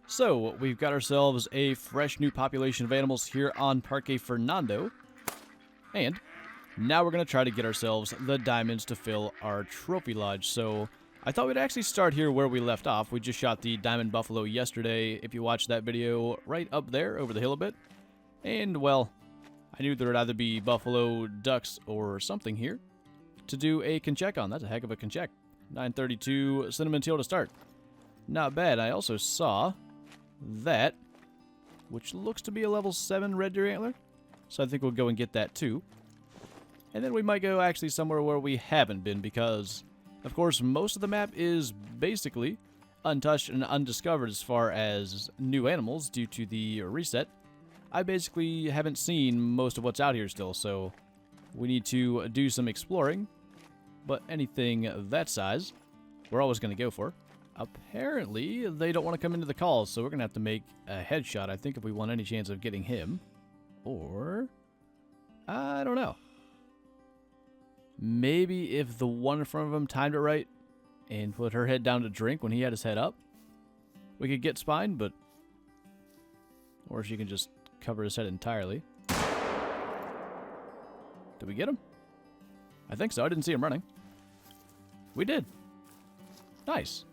So, we've got ourselves a fresh new population of animals here on Parque Fernando. And now we're going to try to get ourselves the diamonds to fill our trophy lodge. So, I thought we'd actually start here where we left off. We just shot the diamond buffalo yesterday, if you watched that video, right up there over the hill a bit. And, well, I knew there would either be buffalo, ducks, or something here to do a concheck on. That's a heck of a concheck. 932 cinnamon teal to start. Not bad. I also saw that, which looks to be a level 7 red deer antler. So I think we'll go and get that too. And then we might go actually somewhere where we haven't been because, of course, most of the map is basically untouched and undiscovered as far as new animals due to the reset. I basically haven't seen most of what's out here still, so we need to do some exploring. But anything that size, we're always going to go for. Apparently, they don't want to come into the calls, so we're going to have to make a headshot, I think, if we want any chance of getting him. Or, I don't know. Maybe if the one in front of him timed it right and put her head down to drink when he had his head up, we could get spine, but... Or she can just cover his head entirely. Did we get him? I think so. I didn't see him running. We did. Nice.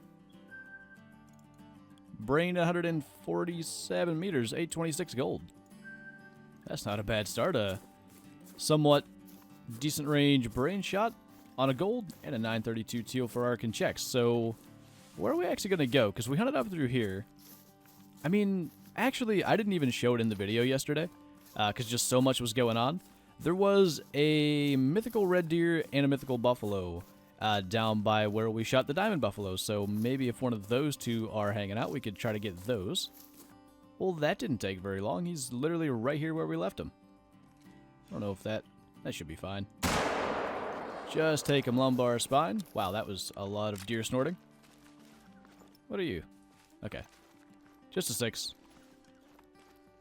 Brain 147 meters, 826 gold. That's not a bad start. A somewhat decent range brain shot on a gold and a 932 teal for our conchecks. So, where are we actually going to go? Because we hunted up through here. I mean, actually, I didn't even show it in the video yesterday because just so much was going on. There was a mythical red deer and a mythical buffalo down by where we shot the diamond buffalo. So maybe if one of those two are hanging out, we could try to get those. Well, that didn't take very long. He's literally right here where we left him. I don't know if that should be fine. Just take him lumbar spine. Wow, that was a lot of deer snorting. What are you? Okay. Just a 6.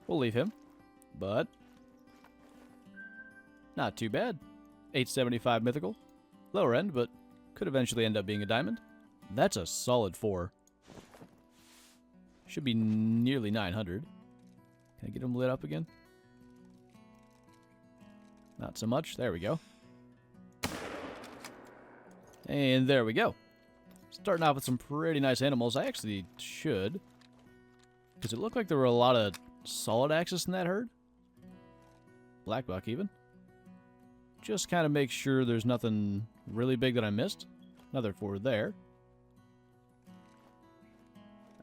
We'll leave him. But... not too bad. 875 mythical. Lower end, but could eventually end up being a diamond. That's a solid 4. Should be nearly 900. Can I get him lit up again? Not so much. There we go. And there we go. Starting off with some pretty nice animals. I actually should. Because it looked like there were a lot of solid axis in that herd. Black buck even. Just kind of make sure there's nothing really big that I missed. Another 4 there.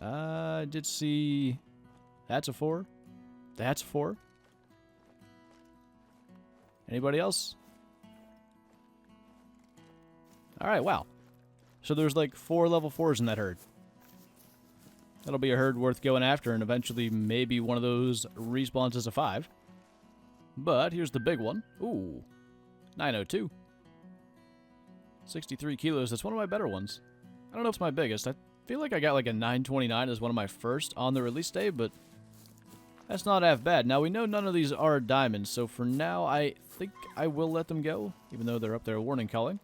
I did see... that's a 4. That's a 4. Anybody else? Alright, wow. So there's like 4 level 4s in that herd. That'll be a herd worth going after, and eventually maybe one of those respawns as a 5. But here's the big one. Ooh. 902. 63 kilos. That's one of my better ones. I don't know if it's my biggest. I feel like I got like a 929 as one of my first on the release day, but that's not half bad. Now, we know none of these are diamonds, so for now, I think I will let them go, even though they're up there warning calling.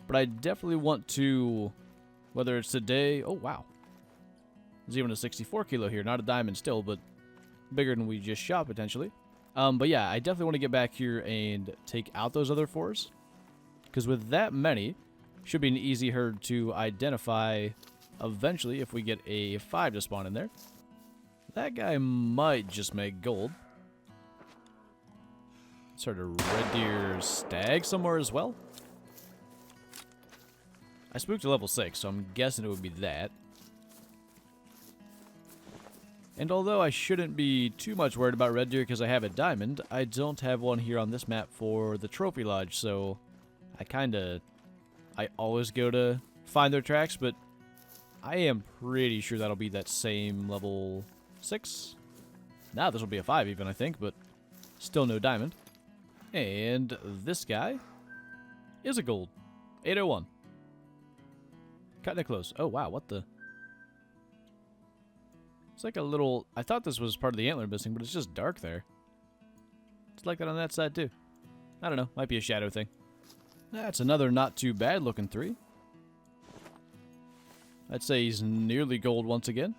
But I definitely want to, whether it's today... oh, wow. There's even a 64 kilo here. Not a diamond still, but bigger than we just shot, potentially. But yeah, I definitely want to get back here and take out those other 4s. Because with that many, should be an easy herd to identify eventually if we get a 5 to spawn in there. That guy might just make gold. Sort of red deer stag somewhere as well. I spooked a level 6, so I'm guessing it would be that. And although I shouldn't be too much worried about red deer because I have a diamond, I don't have one here on this map for the trophy lodge, so I always go to find their tracks, but I am pretty sure that'll be that same level 6. Now this will be a 5 even, I think, but still no diamond. And this guy is a gold. 801. Cutting it close. Oh, wow, what the... it's like a little... I thought this was part of the antler missing, but it's just dark there. It's like that on that side, too. I don't know. Might be a shadow thing. That's another not too bad looking 3. I'd say he's nearly gold once again.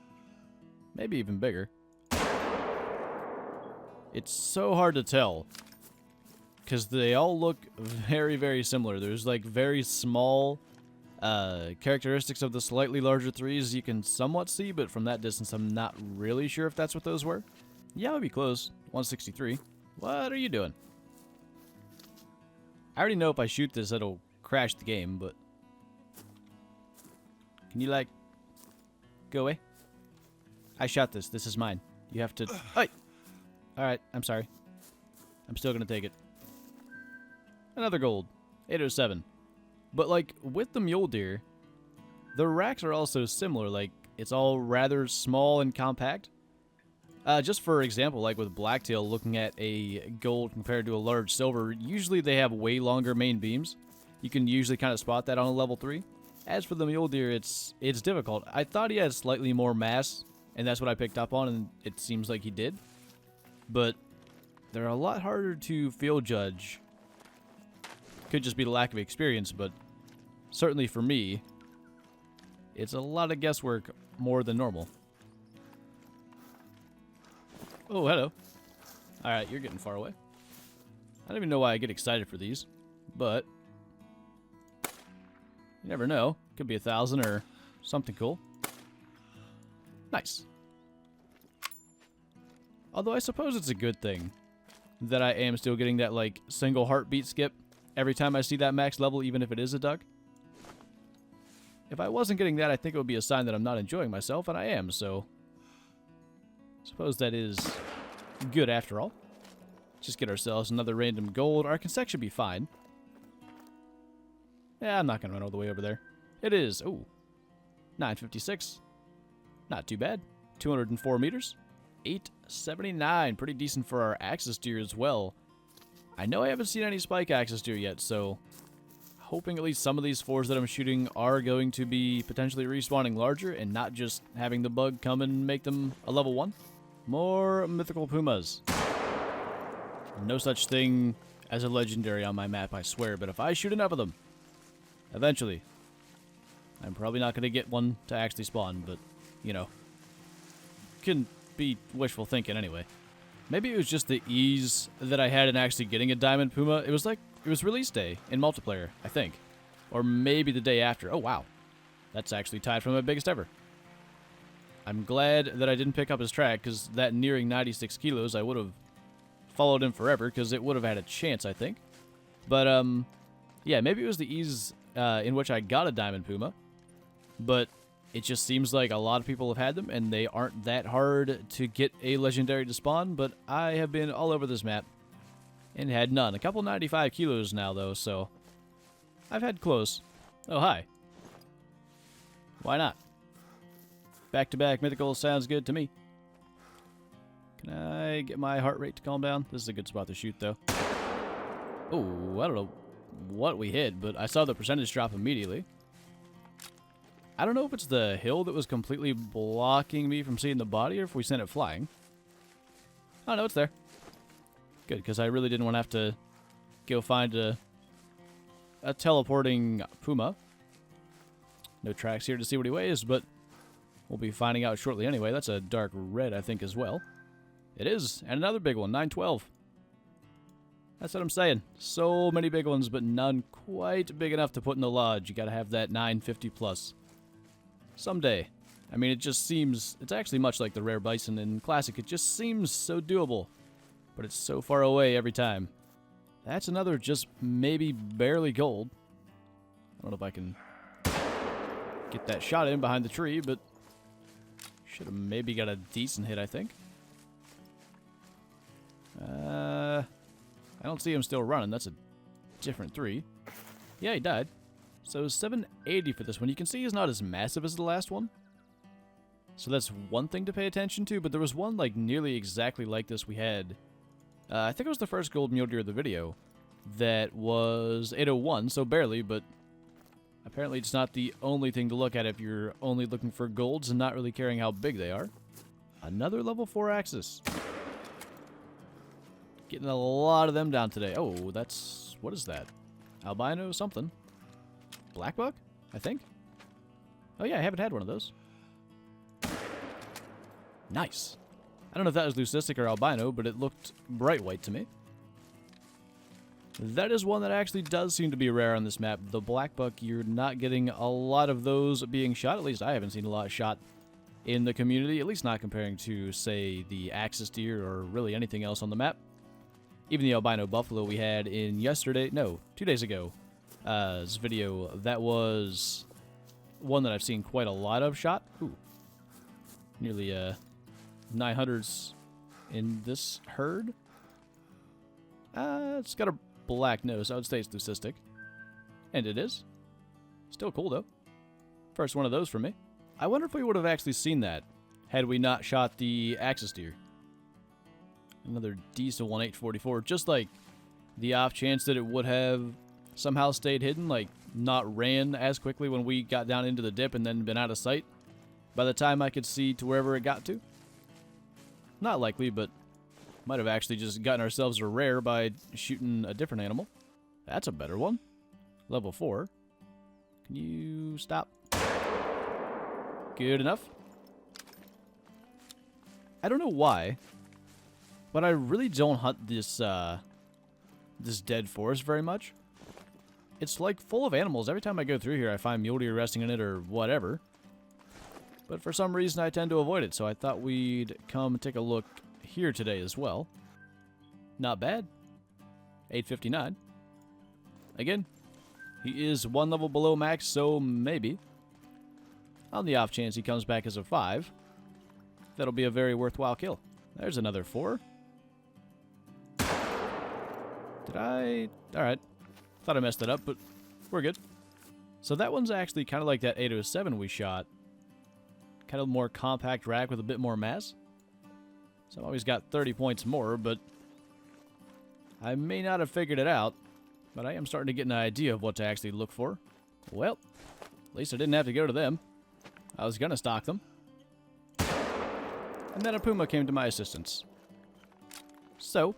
Maybe even bigger. It's so hard to tell, because they all look very, very similar. There's like very small characteristics of the slightly larger threes you can somewhat see, but from that distance I'm not really sure if that's what those were. Yeah, I'll be close. 163. What are you doing? I already know if I shoot this it'll crash the game, but can you like go away? I shot this. This is mine. You have to... Hey! Alright, I'm sorry. I'm still gonna take it. Another gold. 807. But, like, with the mule deer, the racks are also similar. Like, it's all rather small and compact. Just for example, like with blacktail, looking at a gold compared to a large silver, usually they have way longer main beams. You can usually kind of spot that on a level 3. As for the mule deer, it's difficult. I thought he had slightly more mass, and that's what I picked up on, and it seems like he did. But they're a lot harder to field judge. Could just be the lack of experience, but certainly for me, it's a lot of guesswork more than normal. Oh, hello. Alright, you're getting far away. I don't even know why I get excited for these, but you never know. Could be 1,000 or something cool. Nice. Although I suppose it's a good thing that I am still getting that, like, single heartbeat skip every time I see that max level, even if it is a duck. If I wasn't getting that, I think it would be a sign that I'm not enjoying myself, and I am, so I suppose that is good after all. Just get ourselves another random gold. Our consec should be fine. Yeah, I'm not going to run all the way over there. It is, ooh, 956. Not too bad. 204 meters. 879. Pretty decent for our axis deer as well. I know I haven't seen any spike axis deer yet, so hoping at least some of these 4s that I'm shooting are going to be potentially respawning larger and not just having the bug come and make them a level 1. More mythical pumas. No such thing as a legendary on my map, I swear, but if I shoot enough of them, eventually, I'm probably not going to get one to actually spawn, but, you know, can be wishful thinking anyway. Maybe it was just the ease that I had in actually getting a diamond puma. It was like, it was release day in multiplayer, I think. Or maybe the day after. Oh, wow. That's actually tied for my biggest ever. I'm glad that I didn't pick up his track, because that nearing 96 kilos, I would have followed him forever, because it would have had a chance, I think. But, yeah, maybe it was the ease in which I got a diamond puma. But it just seems like a lot of people have had them, and they aren't that hard to get a legendary to spawn, but I have been all over this map and had none. A couple 95 kilos now, though, so I've had close. Oh, hi. Why not? Back-to-back mythical sounds good to me. Can I get my heart rate to calm down? This is a good spot to shoot, though. Oh, I don't know what we hit, but I saw the percentage drop immediately. I don't know if it's the hill that was completely blocking me from seeing the body or if we sent it flying. Oh, no, it's there. Good, because I really didn't want to have to go find a teleporting puma. No tracks here to see what he weighs, but we'll be finding out shortly anyway. That's a dark red, I think, as well. It is, and another big one, 912. That's what I'm saying. So many big ones, but none quite big enough to put in the lodge. You gotta have that 950 plus. Someday. I mean, it just seems... It's actually much like the rare bison in Classic. It just seems so doable. But it's so far away every time. That's another just maybe barely gold. I don't know if I can get that shot in behind the tree, but should have maybe got a decent hit, I think. I don't see him still running. That's a different 3. Yeah, he died. So 780 for this one. You can see he's not as massive as the last one. So that's one thing to pay attention to, but there was one like nearly exactly like this we had. I think it was the first gold mule deer of the video. That was 801, so barely, but apparently it's not the only thing to look at if you're only looking for golds and not really caring how big they are. Another level 4 axis. Getting a lot of them down today. Oh, that's... What is that? Albino something. Black buck, I think. Oh yeah, I haven't had one of those. Nice. I don't know if that was leucistic or albino, but it looked bright white to me. That is one that actually does seem to be rare on this map. The black buck, you're not getting a lot of those being shot. At least I haven't seen a lot shot in the community, at least not comparing to, say, the axis deer or really anything else on the map. Even the albino buffalo we had in 2 days ago, this video, that was one that I've seen quite a lot of shot. Ooh, nearly 900s in this herd. It's got a black nose. I would say it's leucistic. And it is. Still cool, though. First one of those for me. I wonder if we would have actually seen that had we not shot the axis deer. Another diesel 1.844. Just like the off chance that it would have somehow stayed hidden, like not ran as quickly when we got down into the dip and then been out of sight by the time I could see to wherever it got to. Not likely, but might have actually just gotten ourselves a rare by shooting a different animal. That's a better one. Level 4. Can you stop? Good enough. I don't know why, but I really don't hunt this this dead forest very much. It's like full of animals. Every time I go through here, I find mule deer resting in it or whatever. But for some reason, I tend to avoid it, so I thought we'd come and take a look here today as well. Not bad. 859. Again, he is one level below max, so maybe. On the off chance he comes back as a 5, that'll be a very worthwhile kill. There's another 4. Did I? Alright. Thought I messed it up, but we're good. So that one's actually kind of like that 807 we shot. Kind of more compact rack with a bit more mass. So I've always got 30 points more, but I may not have figured it out, but I am starting to get an idea of what to actually look for. Well, at least I didn't have to go to them. I was going to stalk them. And then a Puma came to my assistance. So,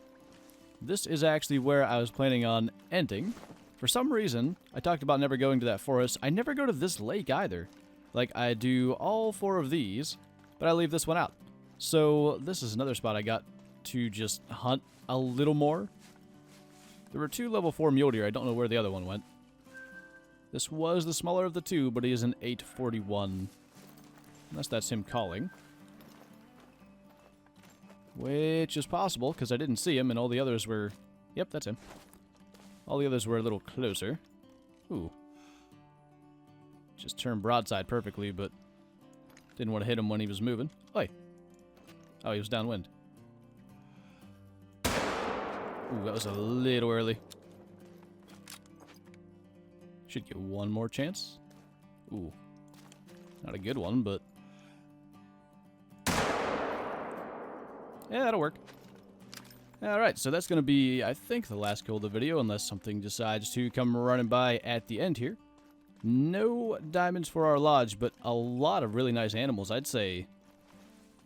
this is actually where I was planning on ending. For some reason, I talked about never going to that forest. I never go to this lake either. Like, I do all 4 of these, but I leave this one out. So, this is another spot I got to just hunt a little more. There were 2 level 4 mule deer. I don't know where the other one went. This was the smaller of the 2, but he is an 841. Unless that's him calling. Which is possible, because I didn't see him, and all the others were... Yep, that's him. All the others were a little closer. Ooh. Just turned broadside perfectly, but didn't want to hit him when he was moving. Oi. Oh, he was downwind. Ooh, that was a little early. Should get one more chance. Ooh. Not a good one, but... yeah, that'll work. Alright, so that's going to be, I think, the last kill of the video, unless something decides to come running by at the end here. No diamonds for our lodge, but a lot of really nice animals. I'd say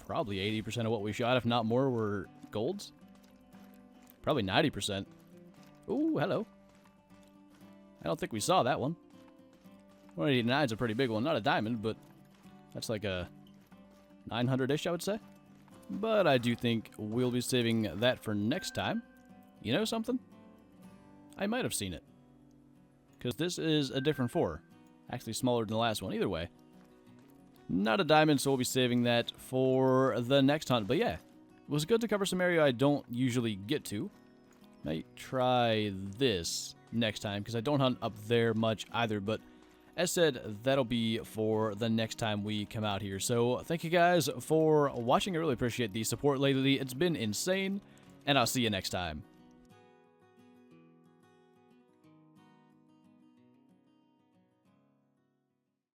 probably 80% of what we shot, if not more, were golds. Probably 90%. Ooh, hello. I don't think we saw that one. 189 is a pretty big one. Not a diamond, but that's like a 900-ish, I would say. But I do think we'll be saving that for next time. You know something? I might have seen it. Because this is a different 4. Actually smaller than the last one. Either way. Not a diamond, so we'll be saving that for the next hunt. But yeah, it was good to cover some area I don't usually get to. Might try this next time, because I don't hunt up there much either. But as said, that'll be for the next time we come out here. So thank you guys for watching. I really appreciate the support lately. It's been insane, and I'll see you next time.